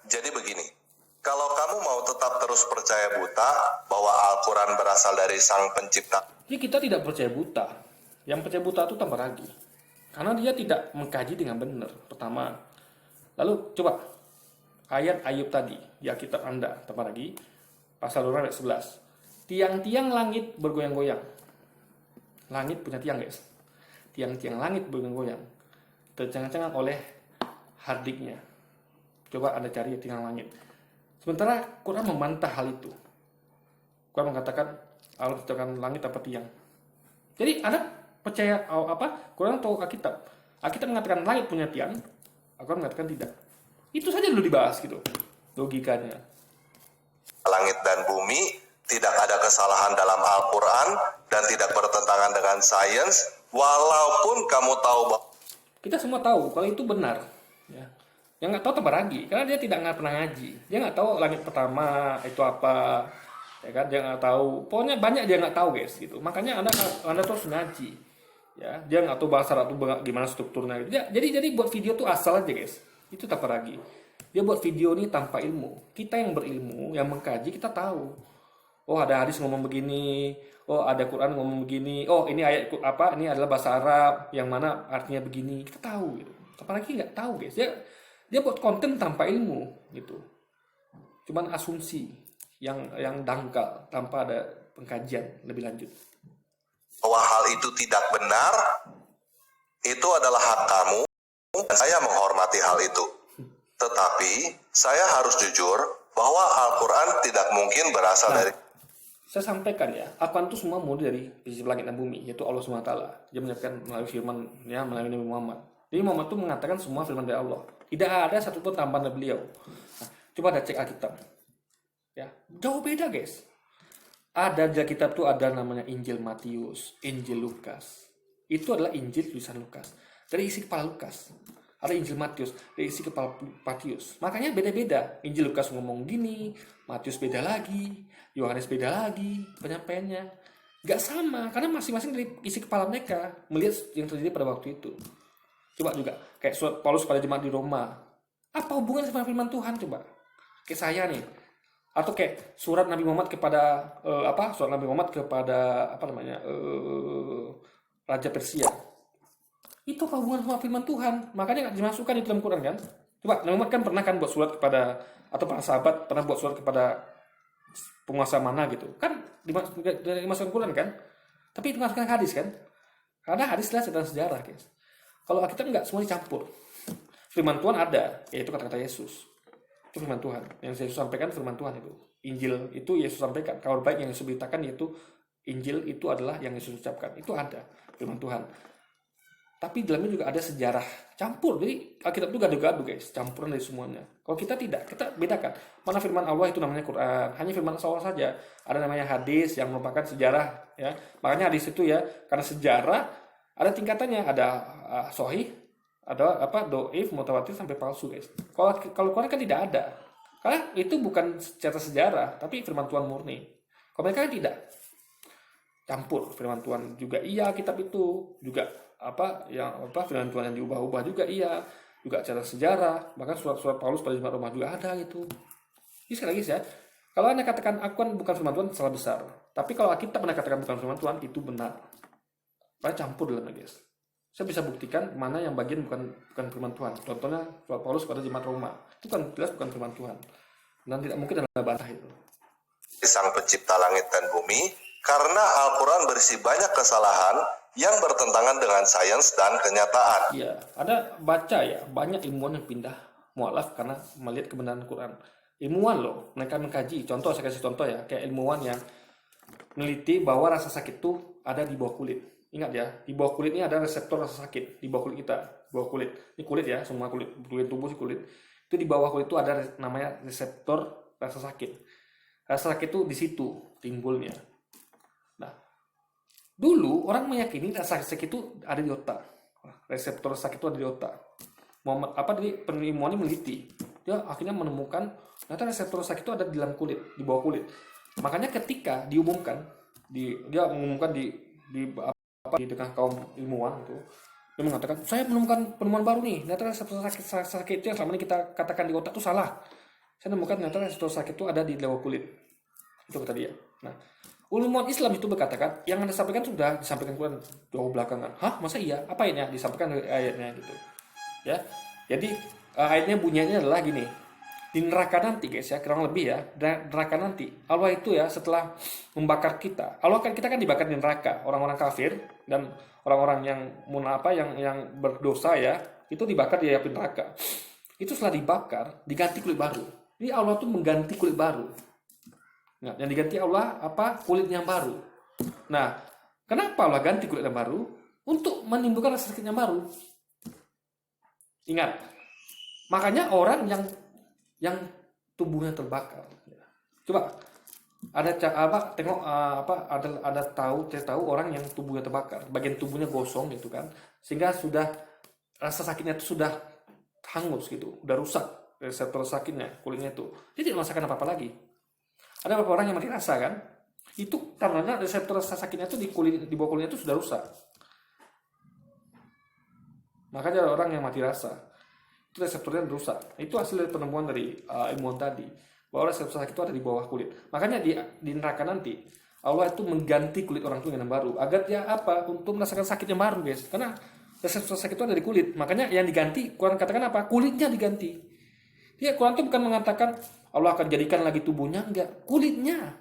Jadi begini, kalau kamu mau tetap terus percaya buta bahwa Al-Quran berasal dari Sang Pencipta, Jadi kita tidak percaya buta. Yang percaya buta itu tambah lagi. Karena dia tidak mengkaji dengan benar. Pertama. Lalu coba ayat Ayub tadi di Alkitab Anda, tambah lagi pasal 2 ayat 11. Tiang-tiang langit bergoyang-goyang. Langit punya tiang, guys. Tiang-tiang langit bergoyang-goyang. Tercengang-cengang oleh hardiknya. Coba Anda cari tiang langit. Sementara Quran membantah hal itu. Quran mengatakan Allah menciptakan langit apa tiang. Jadi Anda percaya apa? Quran atau Alkitab? Alkitab mengatakan langit punya tiang, Quran mengatakan tidak. Itu saja dulu dibahas gitu logikanya. langit dan bumi, tidak ada kesalahan dalam Al-Quran dan tidak bertentangan dengan sains, walaupun kamu tahu bahwa Kita semua tahu kalau itu benar. Ya. Yang nggak tahu tambah lagi, karena dia tidak pernah ngaji. Dia nggak tahu langit pertama itu apa, ya kan? Dia nggak tahu. Pokoknya banyak dia nggak tahu, guys. Gitu. Makanya anda tuh harus ngaji. Ya, dia nggak tahu bahasa Arab tuh gimana strukturnya. Gitu. Jadi buat video tuh asal aja, guys. Itu tak lagi. Dia buat video ini tanpa ilmu. Kita yang berilmu, yang mengkaji, kita tahu. Oh, ada hadis ngomong begini. Oh, ada Quran ngomong begini. Oh, ini ayat apa? Ini adalah bahasa Arab yang mana artinya begini. Kita tahu gitu. Apalagi nggak tahu, guys. Dia buat konten tanpa ilmu gitu. Cuman asumsi yang dangkal tanpa ada pengkajian lebih lanjut. hal itu tidak benar, itu adalah hak kamu, dan saya menghormati hal itu. Tetapi, saya harus jujur bahwa Al-Quran tidak mungkin berasal Nah, dari saya sampaikan ya, Al-Quran itu semua murni dari prinsip langit dan bumi, yaitu Allah SWT. Dia menyampaikan melalui firman, ya, melalui Nabi Muhammad. Jadi Muhammad itu mengatakan semua firman dari Allah. Tidak ada satupun tambahan dari beliau. Nah, coba ada cek Alkitab. Ya, jauh beda, guys. Ada di Alkitab tuh ada namanya Injil Matius, Injil Lukas. Itu adalah Injil tulisan Lukas. Dari isi kepala Lukas. Ada Injil Matius, dari isi kepala Matius. Makanya beda-beda. Injil Lukas ngomong gini, Matius beda lagi, Yohanes beda lagi, penyampaiannya. Gak sama, karena masing-masing dari isi kepala mereka melihat yang terjadi pada waktu itu. Coba juga, kayak surat Paulus pada jemaat di Roma. Apa hubungannya sama firman Tuhan coba? Kayak saya nih, atau kayak surat Nabi Muhammad kepada surat Nabi Muhammad kepada apa namanya Raja Persia, itu apa hubungan sama firman Tuhan? Makanya nggak dimasukkan itu dalam Quran kan. Coba Nabi Muhammad kan pernah kan buat surat kepada, atau para sahabat pernah buat surat kepada penguasa mana gitu kan, dimasukkan Quran kan, tapi itu masukkan hadis kan, karena hadis adalah tentang sejarah, guys. Kalau Alkitab nggak, semua dicampur. Firman Tuhan ada, yaitu kata-kata Yesus. Itu firman Tuhan. Yang Yesus sampaikan firman Tuhan itu. Injil itu Yesus sampaikan. Kabar baik yang Yesus beritakan yaitu Injil itu adalah yang Yesus ucapkan. Itu ada firman Tuhan. Tapi di dalamnya juga ada sejarah campur. Jadi Alkitab itu gaduh-gaduh, guys. Campuran dari semuanya. Kalau kita tidak, kita bedakan. Mana firman Allah itu namanya Quran. Hanya firman Allah saja. Ada namanya hadis yang merupakan sejarah. Ya. Makanya hadis itu ya, karena sejarah ada tingkatannya. Ada sahih, ada doif, mutawatir sampai palsu, guys. Kalau Quran kan tidak ada. Karena itu bukan secara sejarah, tapi firman Tuhan murni. Kalau mereka kan tidak. Campur firman Tuhan juga iya, kitab itu juga firman Tuhan yang diubah-ubah juga iya, juga cara sejarah, bahkan surat-surat Paulus pada jemaat Roma juga ada gitu. Jadi sekali lagi ya, kalau Anda katakan aku kan bukan firman Tuhan, salah besar. Tapi kalau kita pernah katakan bukan firman Tuhan, itu benar. Karena campur dalamnya, guys. Saya bisa buktikan mana yang bagian bukan firman Tuhan. Contohnya surat Paulus pada jemaat Roma, itu kan jelas bukan firman Tuhan, dan tidak mungkin ada bantah itu. Sang Pencipta langit dan bumi, karena Al-Quran berisi banyak kesalahan yang bertentangan dengan sains dan kenyataan. Iya, ada baca ya, banyak ilmuwan yang pindah mualaf karena melihat kebenaran Quran. Ilmuwan loh, mereka mengkaji. Contoh, saya kasih contoh ya, kayak ilmuwan yang meneliti bahwa rasa sakit itu ada di bawah kulit. Ingat ya, di bawah kulit ini ada reseptor rasa sakit, di bawah kulit kita, bawah kulit. Ini kulit ya, semua kulit tubuh sih kulit. Itu di bawah kulit itu ada namanya reseptor rasa sakit. Rasa sakit itu di situ timbulnya. Nah, dulu orang meyakini rasa sakit itu ada di otak. Reseptor sakit itu ada di otak. Jadi penilmuan ini meneliti. Dia akhirnya menemukan ternyata reseptor sakit itu ada di dalam kulit, di bawah kulit. Makanya ketika diumumkan, dia mengumumkan di tengah kaum ilmuwan itu, dia mengatakan saya menemukan penemuan baru nih. Ternyata reseptor sakit itu yang selama ini kita katakan di otak itu salah. Saya nemukan ternyata reseptor sakit itu ada di level kulit. Itu kata dia. Nah, ulumul Islam itu berkatakan yang Anda sampaikan sudah disampaikan Quran jauh belakangan. Hah, masa iya? Apa ini ya? Disampaikan dari ayatnya gitu. Ya. Jadi ayatnya bunyinya adalah gini. Di neraka nanti guys ya, kurang lebih ya, neraka nanti Allah itu ya setelah membakar kita, kita kan dibakar di neraka, orang-orang kafir dan orang-orang yang yang berdosa ya, itu dibakar di api neraka. Itu setelah dibakar diganti kulit baru. Ini Allah tuh mengganti kulit baru. Nah, yang diganti Allah apa? Kulit yang baru. Nah, kenapa Allah ganti kulit yang baru? Untuk menimbulkan rasa sakit yang baru. Ingat, makanya orang yang tubuhnya terbakar. Coba tengok tahu orang yang tubuhnya terbakar, bagian tubuhnya gosong gitu kan, sehingga sudah rasa sakitnya itu sudah hangus gitu, udah rusak reseptor sakitnya kulitnya itu, dia tidak merasakan apa-apa lagi. Ada beberapa orang yang mati rasa kan, itu karena reseptor rasa sakitnya itu di bawah kulitnya itu sudah rusak. Makanya orang yang mati rasa itu reseptornya rusak. Itu hasil dari penemuan dari ilmuwan tadi, bahwa reseptor sakit itu ada di bawah kulit. Makanya di neraka nanti Allah itu mengganti kulit orang itu dengan baru agar dia apa? Untuk merasakan sakit yang baru guys. Karena reseptor sakit itu ada di kulit. Makanya yang diganti, Quran katakan apa? Kulitnya diganti. Dia Quran itu bukan mengatakan Allah akan jadikan lagi tubuhnya, enggak, kulitnya.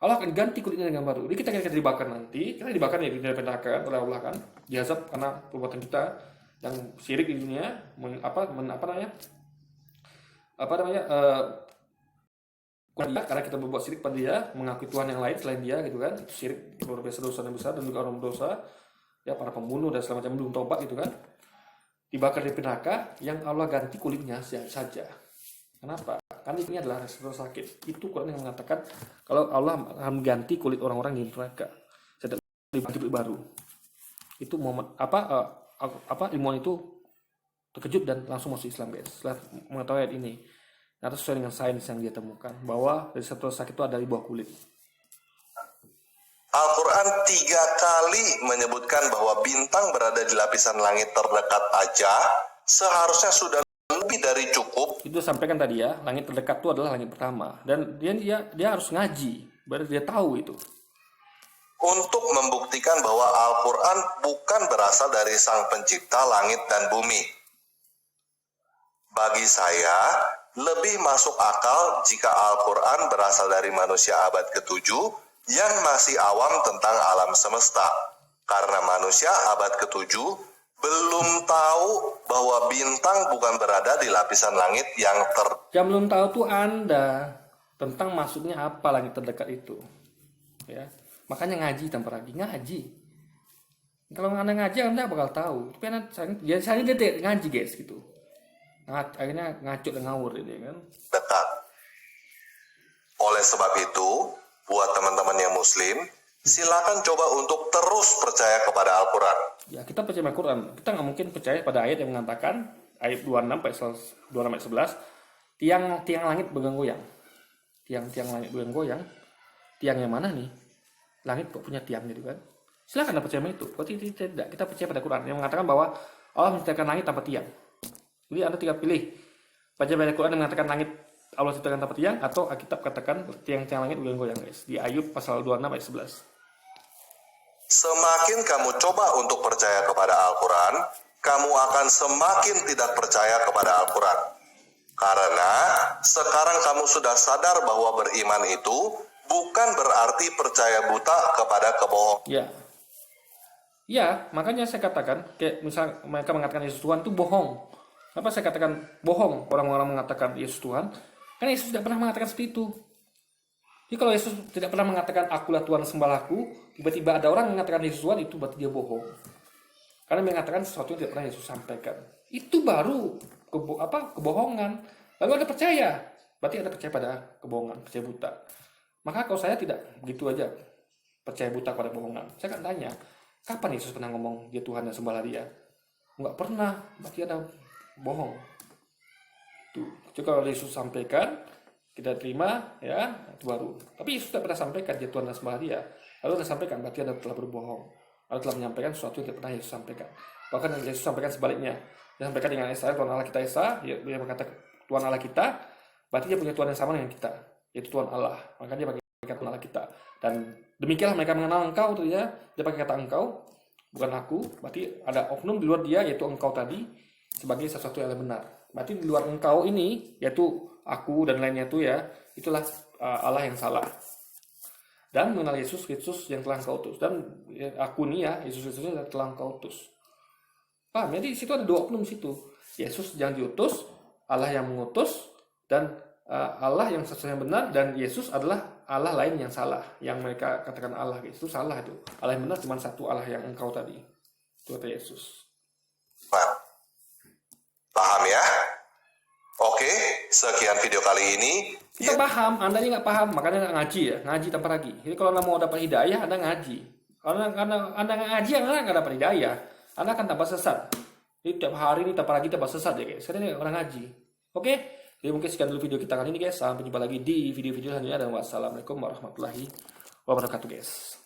Allah akan ganti kulitnya dengan baru. Jadi kita dibakar nanti, kita dibakar ya di neraka oleh Allah kan, diazab karena perbuatan kita yang syirik di dunia, karena kita berbuat syirik pada dia, mengakui Tuhan yang lain selain dia gitu kan, itu syirik, luar biasa dosa yang besar, dan juga orang berdosa, ya para pembunuh dan segala macam belum tobat gitu kan, dibakar di neraka yang Allah ganti kulitnya saja. Kenapa? Karena ini adalah reseptor sakit. Itu Quran yang mengatakan kalau Allah akan mengganti kulit orang-orang di neraka, setelah diganti kulit baru. Itu Muhammad ilmuwan itu terkejut dan langsung masuk Islam guys setelah mengetahui ayat ini. Nah, sesuai dengan sains yang dia temukan bahwa reseptor sakit itu ada di bawah kulit. Al-Quran 3 kali menyebutkan bahwa bintang berada di lapisan langit terdekat aja seharusnya sudah lebih dari cukup. Itu sampaikan tadi ya, langit terdekat itu adalah langit pertama, dan dia harus ngaji, berarti dia tahu itu. Untuk membuktikan bahwa Al-Quran bukan berasal dari Sang Pencipta langit dan bumi. Bagi saya, lebih masuk akal jika Al-Quran berasal dari manusia abad ke-7 yang masih awam tentang alam semesta. Karena manusia abad ke-7 belum tahu bahwa bintang bukan berada di lapisan langit yang Yang belum tahu tuh Anda tentang maksudnya apa langit terdekat itu. Ya. Makanya ngaji tanpa ragu, ngaji. Kalau Anda ngaji Anda bakal tahu. Tapi saya dia ngaji guys gitu. Akhirnya ngacut dan ngawur ini kan. dekat. Oleh sebab itu, buat teman-teman yang muslim, silakan coba untuk terus percaya kepada Al-Quran. Ya, kita percaya pada Quran. Kita nggak mungkin percaya pada ayat yang mengatakan ayat 26 ayat 11, tiang langit bergoyang. Tiang langit bergoyang. Tiang yang mana nih? Langit kok punya tiang gitu kan? Silakan Anda percaya itu. Berarti tidak. Kita percaya pada Quran yang mengatakan bahwa Allah menciptakan langit tanpa tiang. Jadi Anda tinggal pilih. Baca pada Quran yang mengatakan langit Allah ciptakan tanpa tiang, atau Alkitab katakan tiang-tiang langit bergoyang guys. Di Ayub pasal 26 ayat 11. Semakin kamu coba untuk percaya kepada Al-Quran, kamu akan semakin tidak percaya kepada Al-Quran. Karena sekarang kamu sudah sadar bahwa beriman itu bukan berarti percaya buta kepada kebohongan. Ya. Ya, makanya saya katakan, kayak misal mereka mengatakan Yesus Tuhan itu bohong. Kenapa saya katakan bohong orang-orang mengatakan Yesus Tuhan? Karena Yesus tidak pernah mengatakan seperti itu. Jadi kalau Yesus tidak pernah mengatakan akulah Tuhan sembahku, tiba-tiba ada orang mengatakan Yesus Tuhan, itu berarti dia bohong. Karena mengatakan sesuatu yang tidak pernah Yesus sampaikan. Itu baru kebohongan. Lalu Anda percaya, berarti Anda percaya pada kebohongan, percaya buta. Maka kalau saya tidak begitu aja percaya buta pada bohongan. Saya akan tanya, kapan Yesus pernah ngomong dia Tuhan dan sembahlah dia? Enggak pernah, berarti Anda bohong. Tuh, jadi kalau Yesus sampaikan, kita terima, ya, itu baru. Tapi Yesus tidak pernah sampaikan dia Tuhan dan sembahlah dia. Lalu Anda sampaikan, berarti Anda telah berbohong. Anda telah menyampaikan sesuatu yang tidak pernah Yesus sampaikan. Bahkan Yesus sampaikan sebaliknya. Dia sampaikan dengan Esa, Tuhan Allah kita Esa, dia berkata Tuhan Allah kita, berarti dia punya Tuhan yang sama dengan kita, yaitu Tuhan Allah. Maka dia pakai kata Allah kita. Dan demikianlah mereka mengenal engkau, tuh ya. Dia pakai kata engkau, bukan aku. Berarti ada oknum di luar dia, yaitu engkau tadi, sebagai sesuatu yang benar. Berarti di luar engkau ini, yaitu aku dan lainnya itu ya, itulah Allah yang salah. Dan mengenal Yesus Kristus yang telah engkau utus. Dan aku nih ya, Yesus Kristus yang telah engkau utus. Paham? Jadi di situ ada dua oknum situ. Yesus yang diutus, Allah yang mengutus, dan Allah yang sesuatu yang benar, dan Yesus adalah Allah lain yang salah. Yang mereka katakan Allah itu salah itu. Allah yang benar cuma satu, Allah yang engkau tadi. Itu kata Yesus. Paham ya? Oke, sekian video kali ini. Kita paham, Anda nggak paham, makanya nggak ngaji ya, ngaji tanpa lagi. Jadi kalau Anda mau dapat hidayah, Anda ngaji. Karena Anda nggak ngaji, Anda nggak dapat hidayah. Anda akan tambah sesat. Jadi tiap hari ini tanpa lagi tambah sesat ya guys. Karena ini orang ngaji. Oke? Jadi mungkin sekian dulu video kita kali ini guys. Sampai jumpa lagi di video-video selanjutnya. Dan wassalamualaikum warahmatullahi wabarakatuh guys.